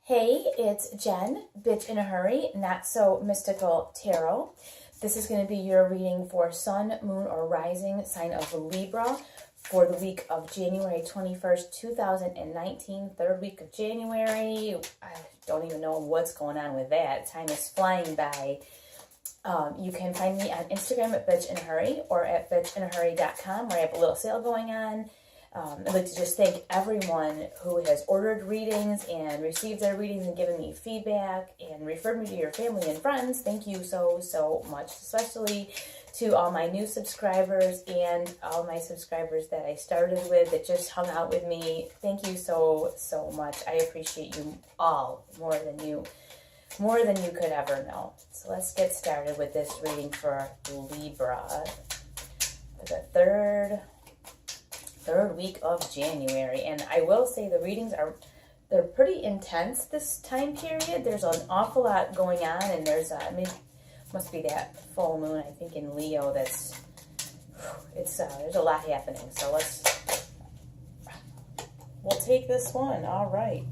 Hey, it's Jen, Bitch in a Hurry, Not So Mystical Tarot. This is going to be your reading for Sun, Moon, or Rising sign of Libra for the week of January 21st, 2019, third week of January. I don't even know what's going on with that. Time is flying by. You can find me on Instagram at Bitch in a Hurry or at bitchinahurry.com where I have a little sale going on. I'd like to just thank everyone who has ordered readings and received their readings and given me feedback and referred me to your family and friends. Thank you so much, especially to all my new subscribers and all my subscribers that I started with that just hung out with me. Thank you so much. I appreciate you all more than you could ever know. So let's get started with this reading for Libra for the third week of January. And I will say the readings they're pretty intense this time period. There's an awful lot going on, and there's must be that full moon, I think, in Leo. There's a lot happening. So we'll take this one. All right.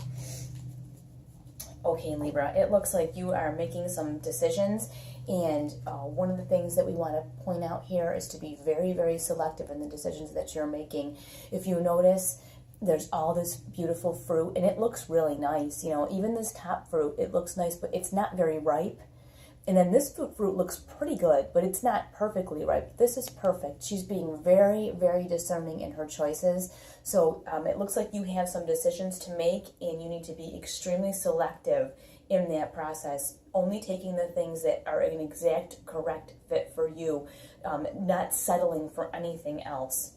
Okay, Libra, it looks like you are making some decisions, and one of the things that we want to point out here is to be very selective in the decisions that you're making. If you notice, there's all this beautiful fruit, and it looks really nice. You know, even this top fruit, it looks nice, but it's not very ripe. And then this fruit looks pretty good, but it's not perfectly ripe. This is perfect. She's being very discerning in her choices. So it looks like you have some decisions to make, and you need to be extremely selective in that process, only taking the things that are an exact correct fit for you, not settling for anything else.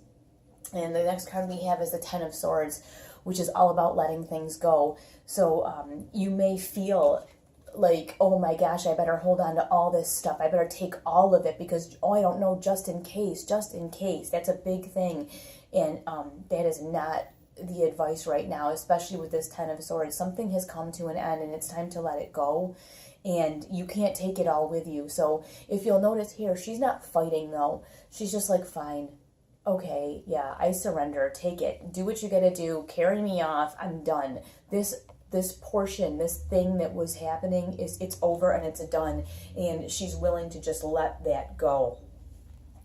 And the next card we have is the Ten of Swords, which is all about letting things go. So you may feel like, oh my gosh, I better hold on to all this stuff. I better take all of it because, I don't know, just in case. That's a big thing. And that is not the advice right now, especially with this Ten of Swords. Something has come to an end, and it's time to let it go. And you can't take it all with you. So if you'll notice here, she's not fighting, though. She's just like, fine. Okay, yeah, I surrender. Take it. Do what you gotta do. Carry me off. I'm done. This portion, this thing that was happening, it's over and it's done. And she's willing to just let that go.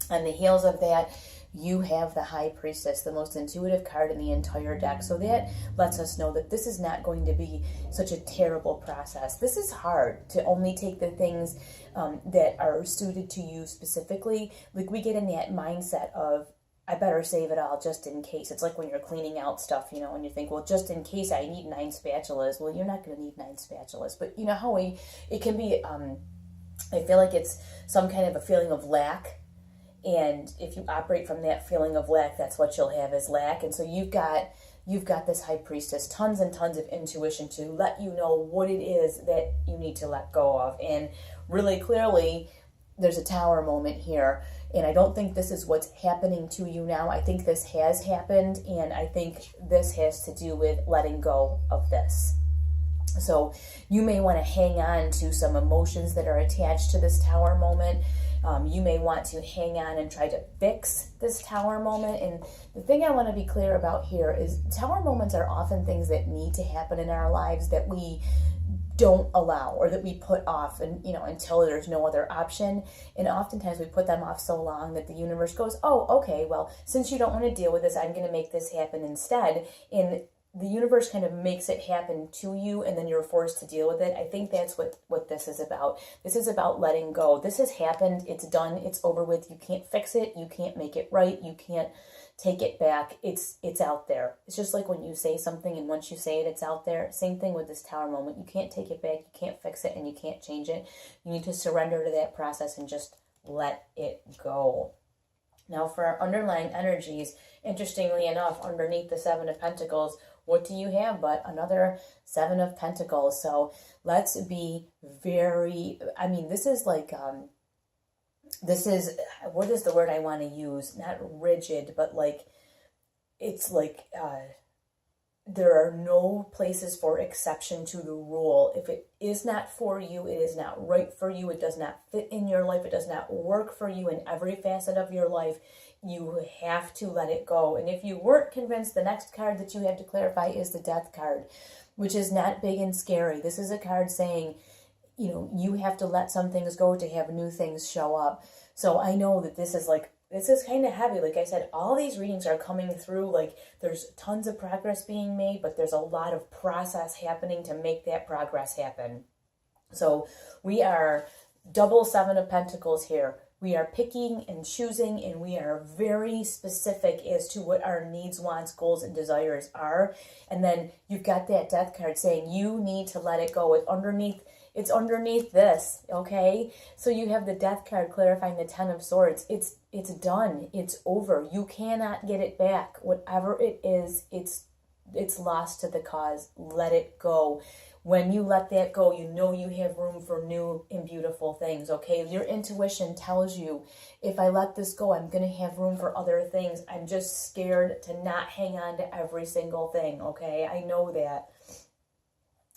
On the heels of that, you have the High Priestess, the most intuitive card in the entire deck. So that lets us know that this is not going to be such a terrible process. This is hard to only take the things that are suited to you specifically. Like, we get in that mindset of, I better save it all just in case. It's like when you're cleaning out stuff, and you think, well, just in case I need 9 spatulas. Well, you're not going to need 9 spatulas. But you know how it can be, I feel like it's some kind of a feeling of lack. And if you operate from that feeling of lack, that's what you'll have is lack. And so you've got this High Priestess, tons and tons of intuition to let you know what it is that you need to let go of. And really clearly, there's a Tower moment here. And I don't think this is what's happening to you now. I think this has happened, and I think this has to do with letting go of this. So you may want to hang on to some emotions that are attached to this Tower moment. You may want to hang on and try to fix this Tower moment. And the thing I want to be clear about here is Tower moments are often things that need to happen in our lives that we don't allow, or that we put off, and until there's no other option. And oftentimes we put them off so long that the universe goes, oh, okay, well, since you don't want to deal with this, I'm going to make this happen instead. And the universe kind of makes it happen to you, and then you're forced to deal with it. I think that's what this is about. This is about letting go. This has happened. It's done. It's over with. You can't fix it. You can't make it right. You can't take it back. It's out there. It's just like when you say something, and once you say it, it's out there. Same thing with this Tower moment. You can't take it back. You can't fix it, and you can't change it. You need to surrender to that process and just let it go. Now, for our underlying energies, interestingly enough, underneath the Seven of Pentacles, what do you have but another Seven of Pentacles? So let's be this is like, what is the word I want to use? Not rigid, but like, it's like, there are no places for exception to the rule. If it is not for you, it is not right for you. It does not fit in your life. It does not work for you in every facet of your life. You have to let it go. And if you weren't convinced, the next card that you have to clarify is the Death card, which is not big and scary. This is a card saying, you know, you have to let some things go to have new things show up. So I know that this is kind of heavy. Like I said, all these readings are coming through, like there's tons of progress being made, but there's a lot of process happening to make that progress happen. So we are double Seven of Pentacles here. We are picking and choosing, and we are very specific as to what our needs, wants, goals, and desires are. And then you've got that Death card saying you need to let it go. It's underneath this, okay? So you have the Death card clarifying the Ten of Swords. It's done. It's over. You cannot get it back. Whatever it is, it's lost to the cause. Let it go. When you let that go, you know you have room for new and beautiful things, okay? Your intuition tells you, if I let this go, I'm going to have room for other things. I'm just scared to not hang on to every single thing, okay? I know that.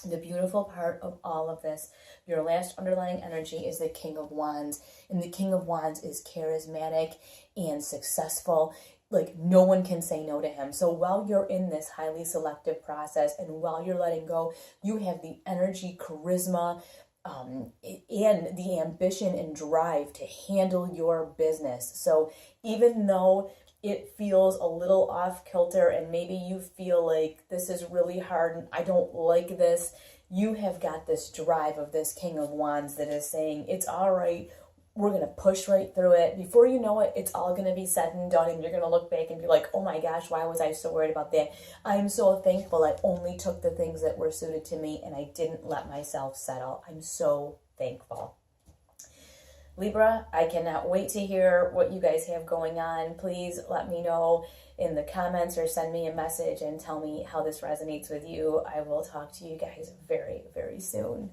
The beautiful part of all of this, your last underlying energy is the King of Wands. And the King of Wands is charismatic and successful. Like, no one can say no to him. So while you're in this highly selective process and while you're letting go, you have the energy, charisma, and the ambition and drive to handle your business. So even though it feels a little off kilter and maybe you feel like this is really hard and I don't like this, you have got this drive of this King of Wands that is saying, it's all right. We're going to push right through it. Before you know it, it's all going to be said and done, and you're going to look back and be like, oh my gosh, why was I so worried about that? I'm so thankful I only took the things that were suited to me and I didn't let myself settle. I'm so thankful. Libra, I cannot wait to hear what you guys have going on. Please let me know in the comments or send me a message and tell me how this resonates with you. I will talk to you guys very, very soon.